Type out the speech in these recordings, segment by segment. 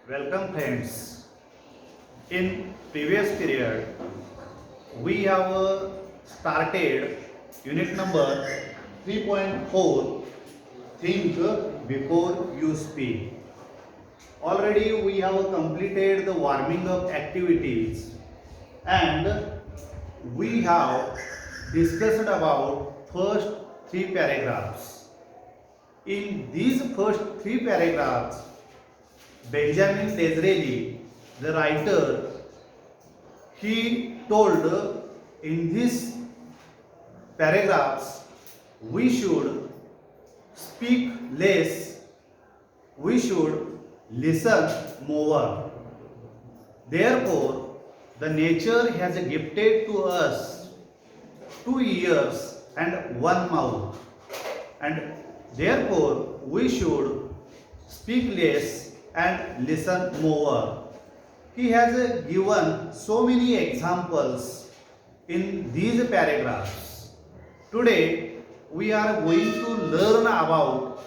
Welcome friends. In previous period, we have started unit number 3.4 Think Before You Speak. Already we have completed the warming up activities and we have discussed about first three paragraphs. In these first three paragraphs, Benjamin Disraeli, the writer, he told in these paragraphs we should speak less, we should listen more. Therefore, the nature has gifted to us 2 ears and one mouth, and therefore we should speak less and listen more. He has given so many examples in these paragraphs. Today we are going to learn about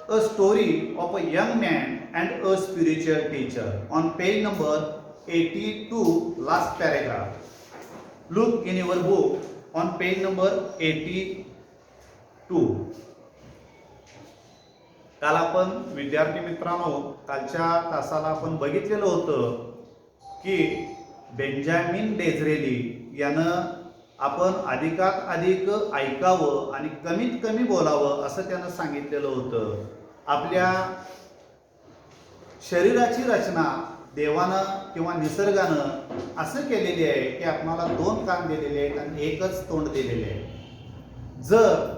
a story of a young man and a spiritual teacher on page number 82, last paragraph. Look in your book on page number 82. काल आपण विद्यार्थी मित्रांनो कालच्या तासाला आपण बघितलेलं होतं की बेंजामिन डिझरेली यानं आपण अधिकात अधिक ऐकावं आणि कमीत कमी बोलावं असं त्यानं सांगितलेलं होतं. आपल्या शरीराची रचना देवानं किंवा निसर्गानं असं केलेली आहे की आपणाला दोन कान दिलेले आहेत आणि एकच तोंड दिलेले आहे. जर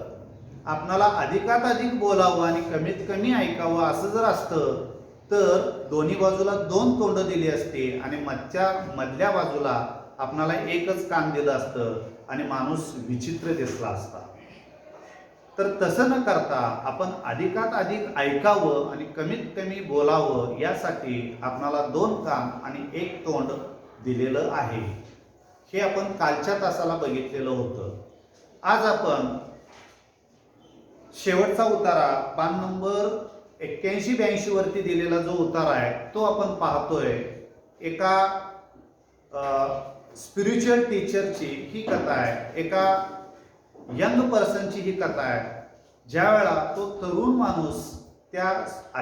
आपणाला अधिकात अधिक बोलावं आणि कमीत कमी ऐकावं असं जर असतं तर दोन्ही बाजूला दोन तोंड दिली असती आणि मधल्या बाजूला आपणाला एकच कान दिलं असतं आणि माणूस विचित्र दिसला असता. तर तसं न करता आपण अधिकात अधिक ऐकावं आणि कमीत कमी बोलावं यासाठी आपणाला दोन कान आणि एक तोंड दिलेलं आहे. हे आपण कालच्या तासाला बघितलेलं होतं. आज आपण शेवटचा उतारा पान नंबर 81-82 वरती दिलेला जो उतारा आहे तो आपण पाहतोय. एका स्पिरिच्युअल टीचरची ही कथा आहे, एका यंग पर्सनची ही कथा आहे. ज्या वेळा तो तरुण माणूस त्या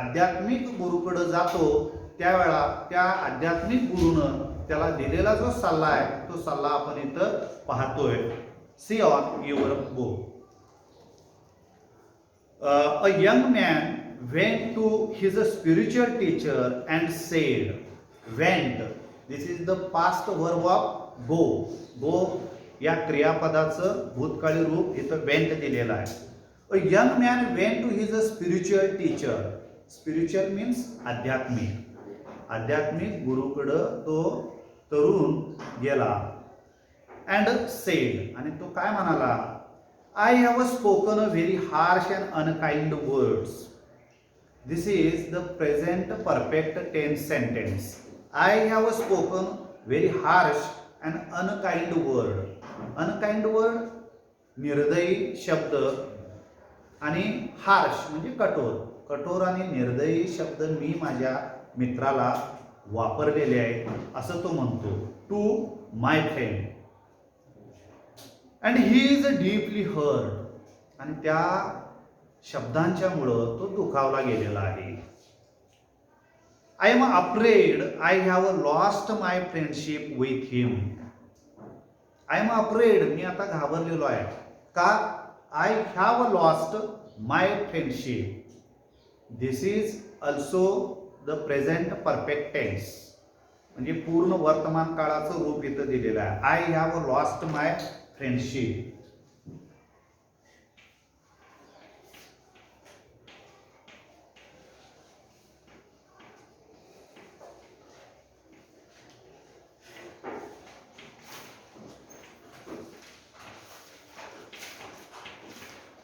आध्यात्मिक गुरुकडे जातो त्यावेळा त्या आध्यात्मिक गुरुनं त्याला दिलेला जो सल्ला आहे तो सल्ला आपण इथं पाहतोय. See on your book. A young man went to his spiritual teacher and said, went. This is the past verb of go. Go या क्रियापदाचं भूतकाळी रूप इथं went दिलेलं आहे. A young man went to his spiritual teacher. Spiritual means आध्यात्मिक. आध्यात्मिक गुरुकडं तो तरुण गेला. And said, आणि तो काय म्हणाला? I have spoken a very harsh and unkind words. This is the present perfect tense sentence. I have spoken very harsh and unkind word. Unkind word निर्दयी शब्द आणि harsh म्हणजे कठोर. कठोर आणि निर्दयी शब्द मी माझ्या मित्राला वापरलेले आहेत असं तो म्हणतो. To my friend. and he is deeply hurt आणि त्या शब्दांच्यामुळं तो दुखावला गेलेला आहे. I am afraid I have lost my friendship with him. I am afraid मी आता घाबरलेलो आहे. का? I have lost my friendship. This is also the present perfect tense. म्हणजे पूर्ण वर्तमान काळाचं रूप इथं दिलेलं आहे. I have lost my friendship.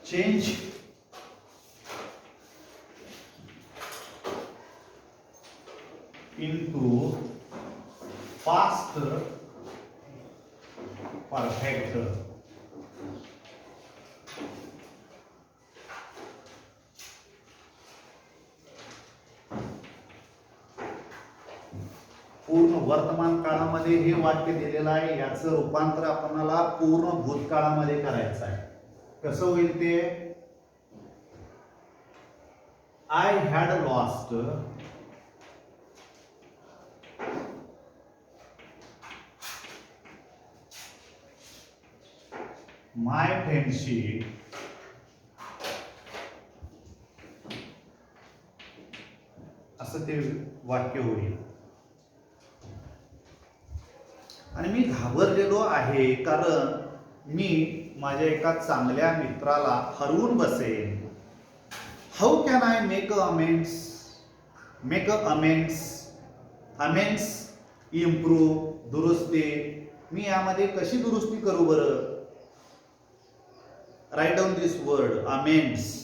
Change into past perfect. पूर्ण वर्तमान काळामध्ये हे वाक्य दिलेलं आहे. याचं रूपांतर आपल्याला पूर्ण भूतकाळामध्ये करायचं आहे. कसं होईल ते? I had lost my friendship असं ते वाक्य होईल. आणि मी घाबरलेलो आहे कारण मी माझ्या एका चांगल्या मित्राला हरवून बसेन. How can I make a amends improve, दुरुस्ती. मी यामध्ये कशी दुरुस्ती करू बरं? Write down this word amends.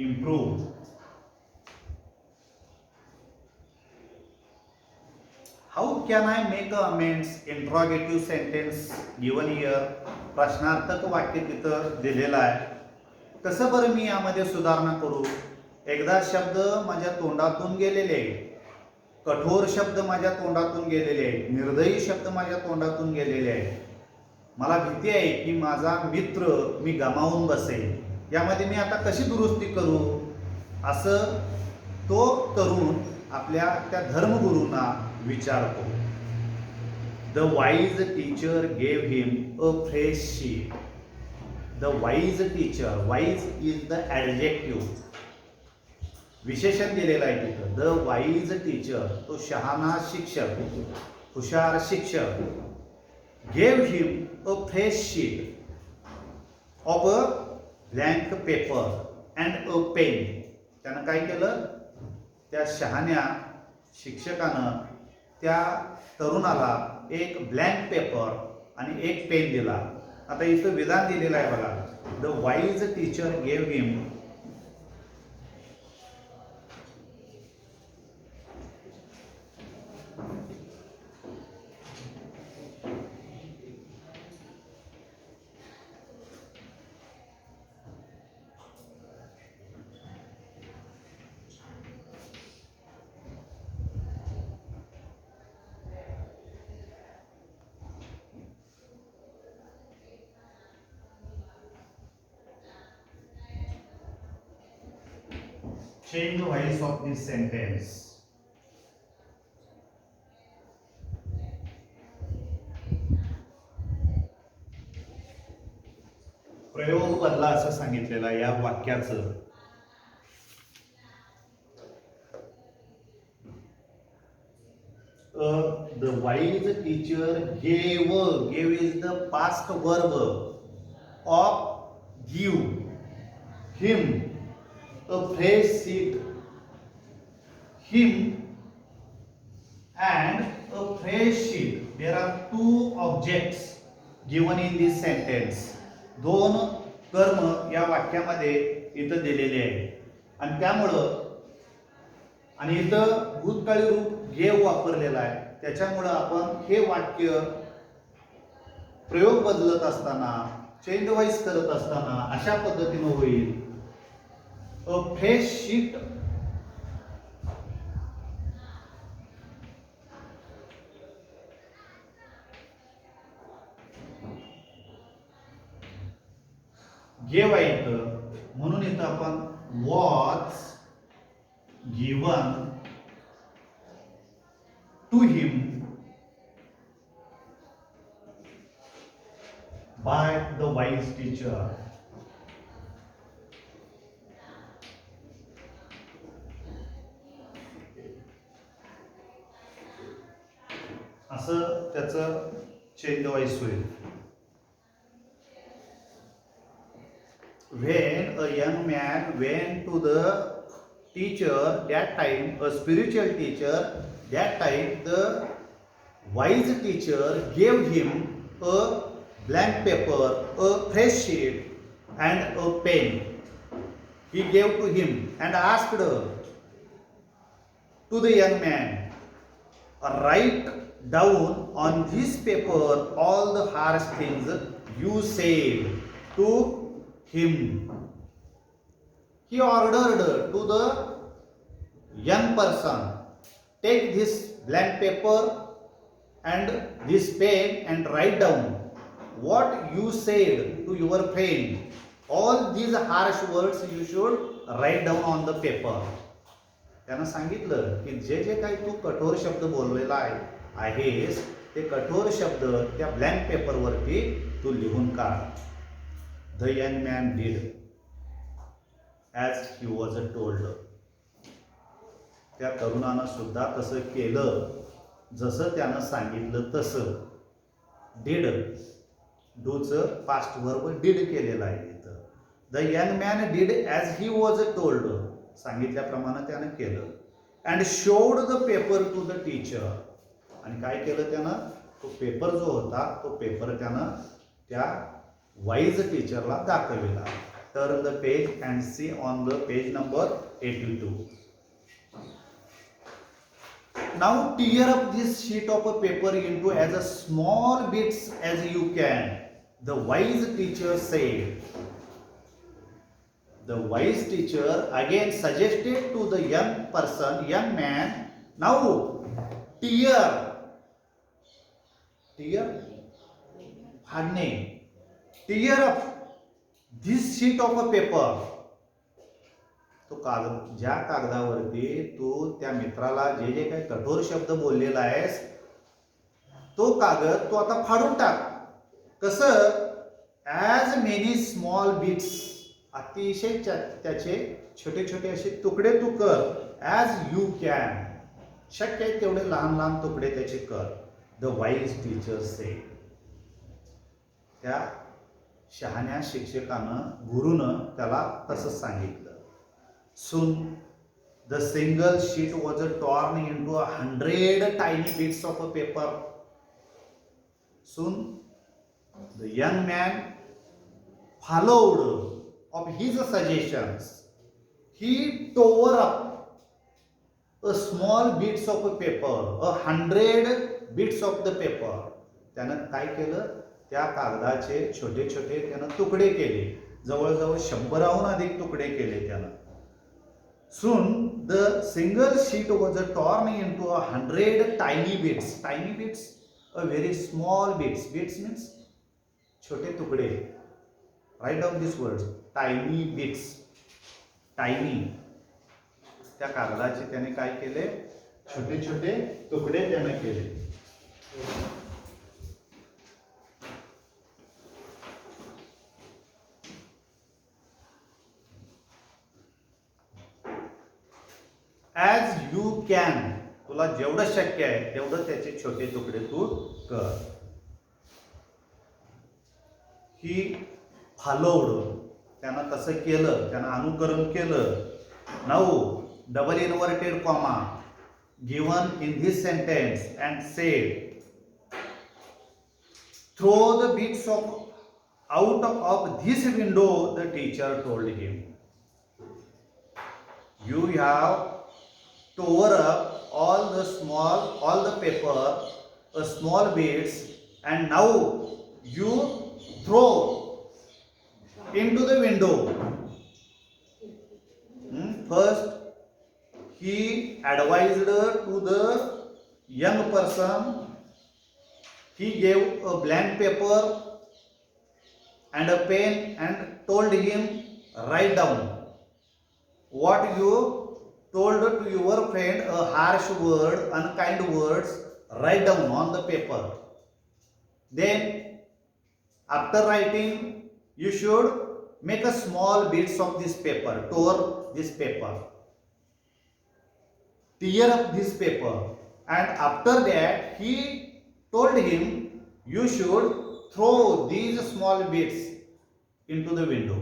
improve. How can I make amends? Interrogative sentence given here. प्रश्नार्थक वाक्य तिथं दिलेलं आहे. कसं बरं मी यामध्ये सुधारणा करू? एकदा शब्द माझ्या तोंडातून गेलेले आहेत, कठोर शब्द माझ्या तोंडातून गेलेले आहेत, निर्दयी शब्द माझ्या तोंडातून गेलेले आहेत. मला भीती आहे की माझा मित्र मी गमावून बसेल. यामध्ये मी आता कशी दुरुस्ती करू? असं तो तरुण आपल्या त्या धर्मगुरूंना विचारतो. The wise teacher gave him a fresh sheet. The wise teacher, wise is the adjective, विशेषण दिलेलं आहे तिथं. द वाईज टीचर, तो शहाणा शिक्षक, हुशार शिक्षक, gave him a fresh sheet of a blank paper and a pen. त्यानं काय केलं? त्या शहाण्या शिक्षकानं त्या तरुणाला एक ब्लँक पेपर आणि एक पेन दिला. आता इथं विधान दिलेलं आहे बघा. The wise teacher gave him change the voice of this sentence. प्रयोग बदला असं सांगितलेलं आहे या वाक्याचं. The wise teacher gave is the past verb of give him a fresh sheet. Him and a fresh sheet. There are two objects given in this sentence. दोन कर्म या वाक्यामध्ये इथं दिलेले आहे. आणि त्यामुळं आणि इथं भूतकाळी रूप गेव वापरलेला आहे. त्याच्यामुळं आपण हे वाक्य प्रयोग बदलत असताना, चेंज वाईज करत असताना अशा पद्धतीनं होईल. अ फ्रेश शीट गेव आहे इथं, म्हणून इथं आपण was given to him by the wise teacher. असं त्याचं चेंज वाईज होईल. When a young man went to the teacher, that time a spiritual teacher, that time the wise teacher gave him a blank paper, a fresh sheet and a pen. He gave to him and asked to the young man, write down on this paper all the harsh things you said to him. He ordered to the young person, take this blank paper and this pen and write down what you said to your friend. All these harsh words you should write down on the paper. त्यानं सांगितलं की जे जे काही तू कठोर शब्द बोललेला आहेस ते कठोर शब्द त्या ब्लँक पेपरवरती तू लिहून काढ. The young man did as he was told. त्या तरुणानं सुद्धा तसं केलं जसं त्यानं सांगितलं तसं. डिड, डूचं पास्ट वर्ब डिड केलेलं आहे इथं. The young man did as he was told, सांगितल्याप्रमाणे त्यानं केलं. And showed the paper two the teacher, आणि काय केलं त्यानं, तो पेपर जो होता तो पेपर त्यानं त्या वाईज टीचरला दाखविला. Turn the page and see on the page number 82. Now tear up this sheet of a paper into as a small bits as you can, the wise teacher said. The wise teacher again suggested to the young man, now tear, फाडणे, tear up this sheet of a paper. तो कागद, ज्या कागदावरती तू त्या मित्राला जे जे काही कठोर शब्द बोललेला आहेस तो कागद तू आता फाडून टाक. कसं, ॲज मेनी स्मॉल बिट्स, अतिशय त्याचे छोटे छोटे असे तुकडे तू कर. ॲज यू कॅन, शक्य आहे तेवढे लहान लहान तुकडे त्याचे कर. द वाईज टीचर सेड, त्या शहाण्या शिक्षकानं, गुरुनं त्याला तसं सांगितलं. Soon the single sheet was torn into 100 tiny bits of a paper. Soon the young man followed of his suggestions. He tore up a small bits of a paper, 100 bits of the paper. त्यानं काय केलं, त्या कागदाचे छोटे छोटे त्यानं तुकडे केले, जवळजवळ 100हून अधिक तुकडे केले त्यानं. Soon the single sheet was torn into 100 tiny bits. Tiny bits, a very small bits. Bits means छोटे तुकडे. Write down these words. Tiny bits. Tiny. त्या कागदाचे त्याने काय केले, छोटे छोटे तुकडे त्याने केले. ॲज यू कॅन, तुला जेवढं शक्य आहे तेवढं त्याचे छोटे तुकडे तू कर. ही फॉलोड, त्यानं तसं केलं, त्यानं अनुकरण केलं. Now double inverted comma given in this sentence and said, throw the bits of out of this window the teacher told him. You have tore up all the paper, small bits, and now you throw into the window. First he advised to the young person, he gave a blank paper and a pen and told him, write down what you told to your friend, a harsh word, unkind words, write down on the paper. Then after writing you should make a small bits of this paper, tore this paper, tear up this paper, and after that he told him you should throw these small bits into the window.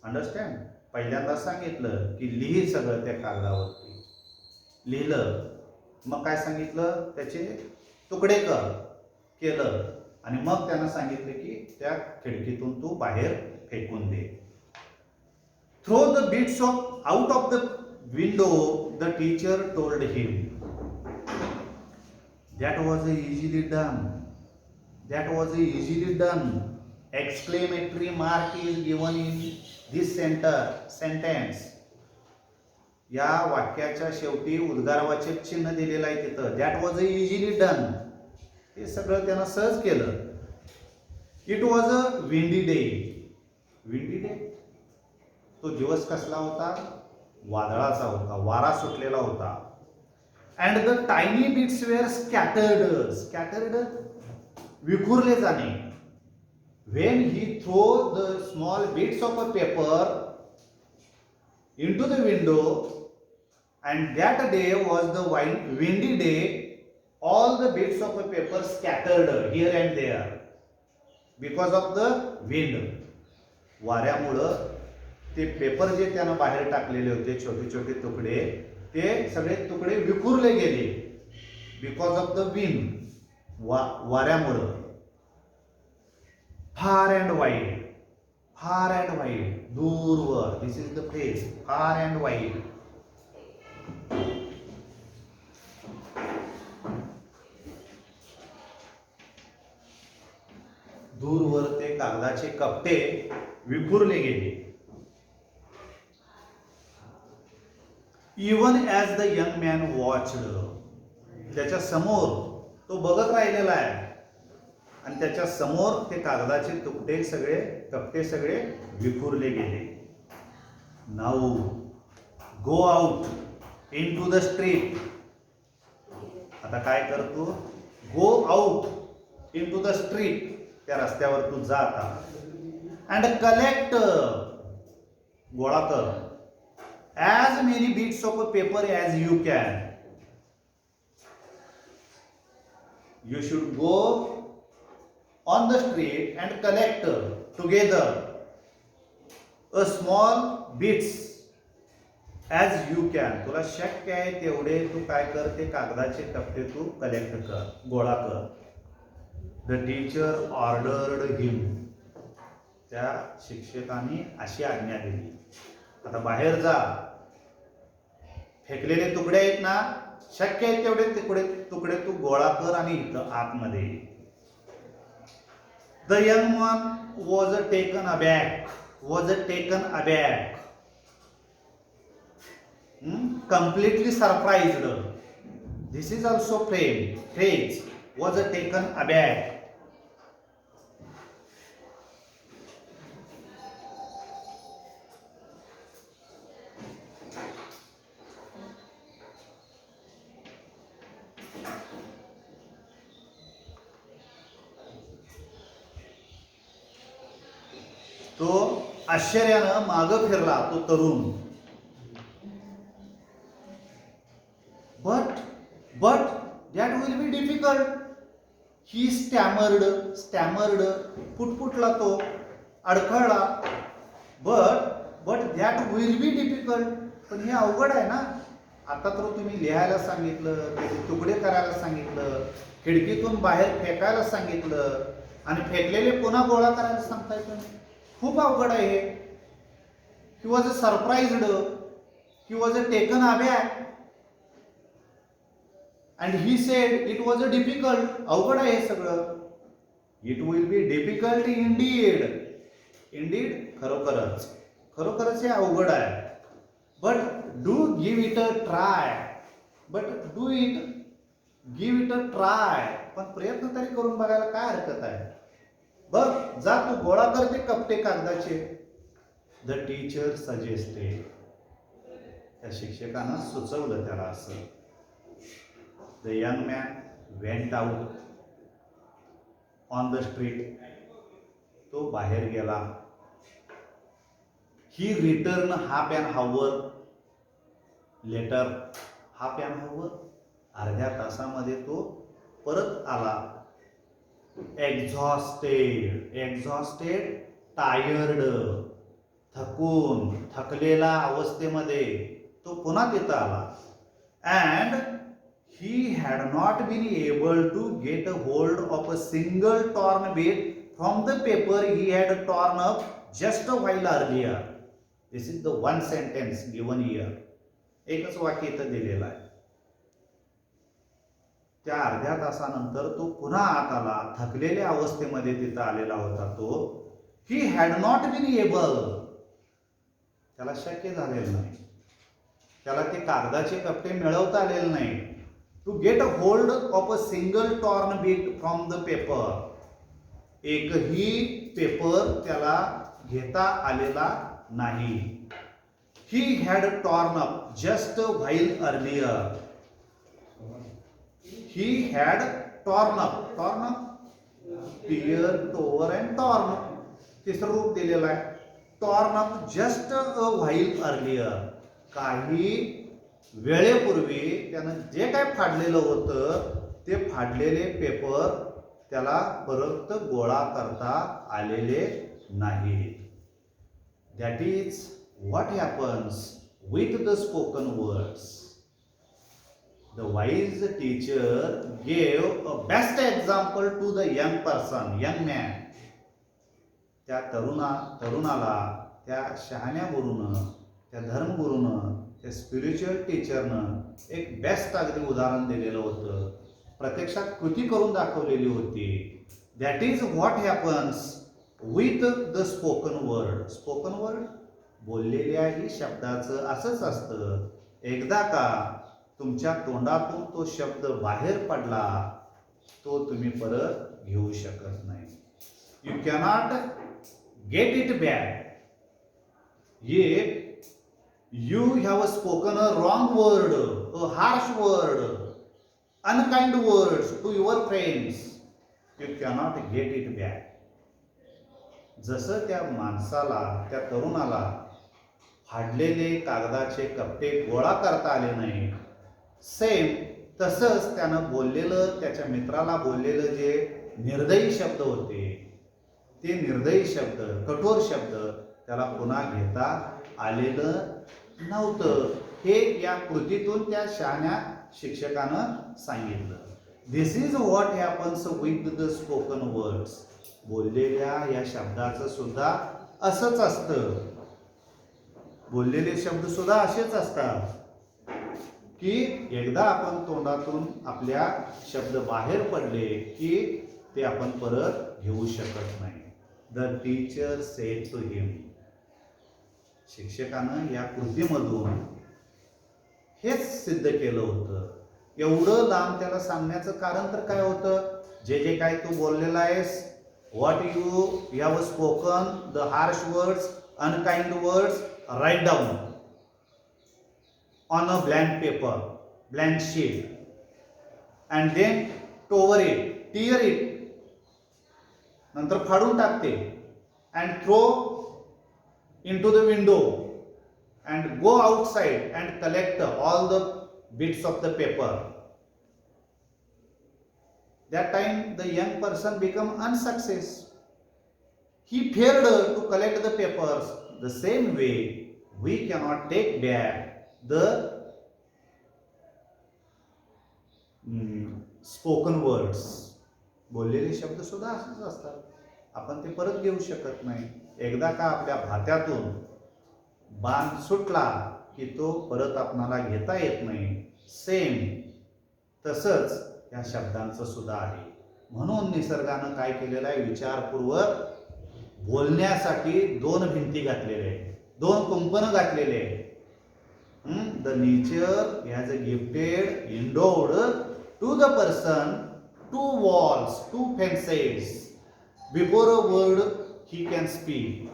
Understand? पहिल्यांदा सांगितलं की लिही सगळं त्या कागदावरती. लिहिलं, मग काय सांगितलं, त्याचे तुकडे कर, केलं, आणि मग त्यानं सांगितलं की त्या खिडकीतून तू बाहेर फेकून दे. Throw the bits of out of the window the teacher told him. That was easily done. That was easily done. Exclamatory mark is given in this sentence. या वाक्याच्या शेवटी उद्गारवाचक चिन्ह दिलेलं आहे तिथं. That was easily done. हे सगळं त्यानं सहज केलं. It was a windy day. Windy day, तो दिवस कसला होता? वादळाचा होता, वारा सुटलेला होता. And the tiny bits were scattered. Scattered, विखुरले जाणे. When he throw the small bits of a paper into the window, and that day was the windy day, all the bits of the paper scattered here and there because of the wind. वाऱ्यामुळं ते paper जे त्यानं बाहेर टाकलेले होते, छोटे छोटे तुकडे, ते सगळे तुकडे विखुरले गेले बिकॉज ऑफ द विंड. वाऱ्यामुळं. फार अँड वाईड. फार अँड वाईड, दूरवर. दिस इज द फ्रेज, फार अँड वाईड. दूरवर ते कागदाचे कपटे विखुरले गेले. Even as the young man watched. त्याच्या समोर तो बघत राहिलेला आहे आणि त्याच्या समोर ते कागदाचे तुकडे सगळे, कपटे सगळे विखुरले गेले. Now go out in to the street. आता काय करतो? Go out in to the street. त्या रस्त्यावर तू जा आता. अँड कलेक्ट, गोळा कर. As many bits of a paper as you can. You should go on the street and collect together a small bits as you can. तुला शक्य आहे तेवढे तू काय कर, ते कागदाचे कपडे तू कलेक्ट कर, गोळा कर. The teacher ordered him. त्या शिक्षकाने अशी आज्ञा दिली. आता बाहेर जा. फेकलेले तुकडे आहेत ना, शक्य आहे तेवढे तुकडे तू गोळा कर आणि इथं आतमध्ये. The young man was taken aback. Completely surprised. This is also phrase. Was taken aback. तो आश्चर्यानं मागं फिरला, तो तरुण. But that will be difficult. He stammered, पुटपुटला तो, अडखळला. But that will be difficult. पण हे अवघड आहे ना. आता तर तुम्ही लिहायला सांगितलं, त्याचे तुकडे करायला सांगितलं, खिडकीतून बाहेर फेकायला सांगितलं आणि फेकलेले पुन्हा गोळा करायला सांगताय तुम्ही. खूप अवघड आहे हे. He was surprised. He was taken aback. And he said it was difficult. अवघड आहे हे सगळं. It will be difficult indeed. Indeed, खरोखरच हे अवघड आहे. But do give it a try. पण प्रयत्न तरी करून बघायला काय हरकत आहे. बघ, जा तू गोळा करते कपटे कागदाचे. The teacher suggested. त्या शिक्षकानं सुचवलं त्याला असं. The young man went out on the street. तो बाहेर गेला. He return half an hour later. Half an hour, अर्ध्या तासामध्ये तो परत आला. एक्झॉस्टेड, टायर्ड, थकलेला अवस्थेमध्ये तो पुन्हा तिथं आला. And he had not been able to get a hold of a single torn bit from the paper he had torn up just a while earlier. This is the one sentence given here. एकच वाक्य इथं दिलेलं आहे. त्या अर्ध्या तासानंतर तो पुन्हा आत आला. थकलेल्या अवस्थेमध्ये तिथं आलेला होता तो. He had not been able, त्याला शक्य झालेलं नाही, त्याला ते कागदाचे कपडे मिळवता आलेले नाही. To get a hold of a single torn bit from the paper, एकही पेपर त्याला घेता आलेला नाही. He had torn up just while earlier. He had torn up, tear, tore and torn, तिसरं रूप दिलेलं आहे. Torn up just a while earlier, काही वेळेपूर्वी त्यानं जे काय फाडलेलं होतं ते फाडलेले पेपर त्याला परत गोळा करता आलेले नाही. That is what happens with the spoken words. The wise teacher gave a best example to the young person, young man. त्या तरुणाला त्या शहाण्या गुरुनं, त्या धर्मगुरूनं, त्या स्पिरिच्युअल टीचरनं एक बेस्ट अगदी उदाहरण दिलेलं होतं, प्रत्यक्षात कृती करून दाखवलेली होती. That is what happens with the spoken word. Spoken word बोललेल्याही शब्दाचं असंच असतं, एकदा का तुमच्या तोंडातून तो शब्द बाहेर पडला तो तुम्ही परत घेऊ शकत नाही. You cannot get it back. If you have spoken a wrong word, a harsh word, unkind words to your friends, you cannot get it back. जसं त्या माणसाला, त्या तरुणाला फाडलेले कागदाचे कपडे गोळा करता आले नाही, सेम तसंच त्यानं बोललेलं, त्याच्या मित्राला बोललेलं जे निर्दयी शब्द होते, ते निर्दयी शब्द, कठोर शब्द त्याला पुन्हा घेता आलेलं नव्हतं. हे या कृतीतून त्या शहाण्या शिक्षकानं सांगितलं. This is what happens with the spoken words. बोललेल्या या शब्दाचं सुद्धा असंच असतं. बोललेले शब्द सुद्धा असेच असतात की एकदा आपण तोंडातून आपल्या शब्द बाहेर पडले की ते आपण परत घेऊ शकत नाही. द टीचर सेड टू हिम. शिक्षकानं या कृतीमधून हेच सिद्ध केलं होतं. एवढं लांब त्याला सांगण्याचं कारण तर काय होतं, जे जे काय तू बोललेला आहेस, what you have spoken, the harsh words, unkind words, write down on a blank paper, blank sheet, and then tower it, tear it, नंतर फाडून टाकते, and throw into the window and go outside and collect all the bits of the paper. That time the young person become unsuccess. He failed to collect the papers. The same way we cannot take back the spoken words. बोललेले शब्द सुद्धा असेच असतात, आपण ते परत घेऊ शकत नाही. एकदा का आपल्या भात्यातून बाण सुटला की तो परत आपणाला घेता येत नाही. सेम तसंच या शब्दांचं सुद्धा आहे. म्हणून निसर्गानं काय केलेलं आहे, विचारपूर्वक बोलण्यासाठी दोन भिंती घातलेल्या आहेत, दोन कुंपणं घातलेले आहेत. The nature has gifted, endowed to the person two walls, two fences before a word he can speak.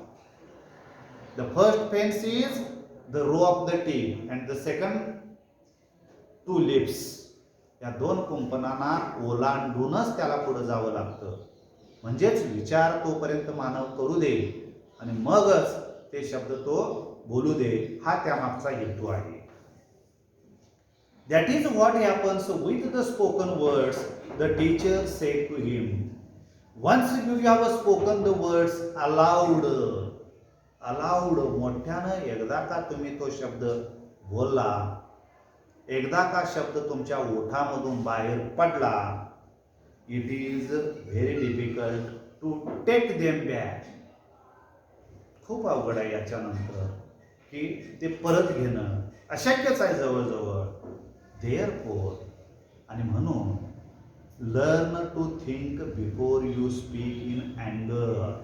The first fence is the row of the teeth and the second two lips. या दोन कुंपणांना ओलांडूनच त्याला पुढे जावं लागतं. म्हणजेच विचार तोपर्यंत मानव करू दे आणि मगच ते शब्द तो बोलू दे, हा त्यामागचा हेतू आहे. That is what happens with the spoken words, the teacher said to him. Once you have spoken the words aloud, मोठ्यानं एकदा का तुम्ही तो शब्द बोलला, एकदा का शब्द तुमच्या ओठामधून बाहेर पडला, it is very difficult to take them back. खूप अवघड आहे याच्यानंतर की ते परत घेणं अशक्यच आहे जवळजवळ. Therefore, आणि म्हणून Learn to think before you speak in anger.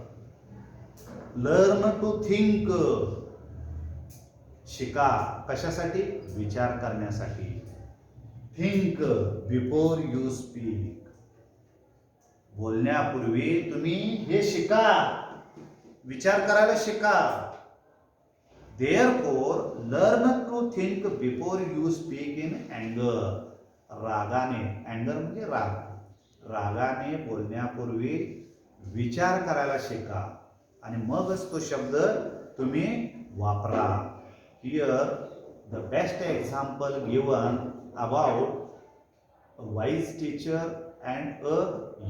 Learn to think. शिका. कशासाठी? विचार करण्यासाठी. Think before you speak. बोलण्यापूर्वी तुम्ही हे शिका. विचार करायला शिका. Therefore, learn to think before you speak in anger. रागाने, अँगर म्हणजे रागाने बोलण्यापूर्वी विचार करायला शिका आणि मगच तो शब्द तुम्ही वापरा. Here the best example given about a wise teacher and a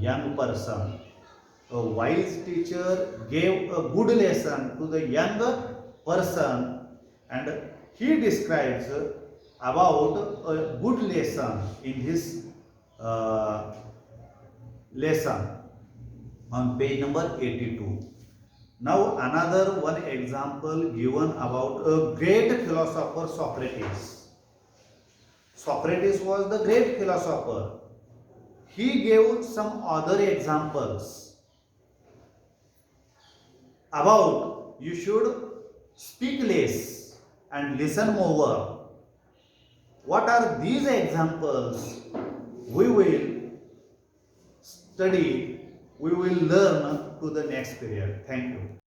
young person. A wise teacher gave a good lesson to the young person and he describes about a good lesson in his lesson on page number 82. Now another one example given about a great philosopher, Socrates. Socrates was the great philosopher. He gave some other examples about you should speak less and listen more. What are these examples? We will study, we will learn to the next period. Thank you.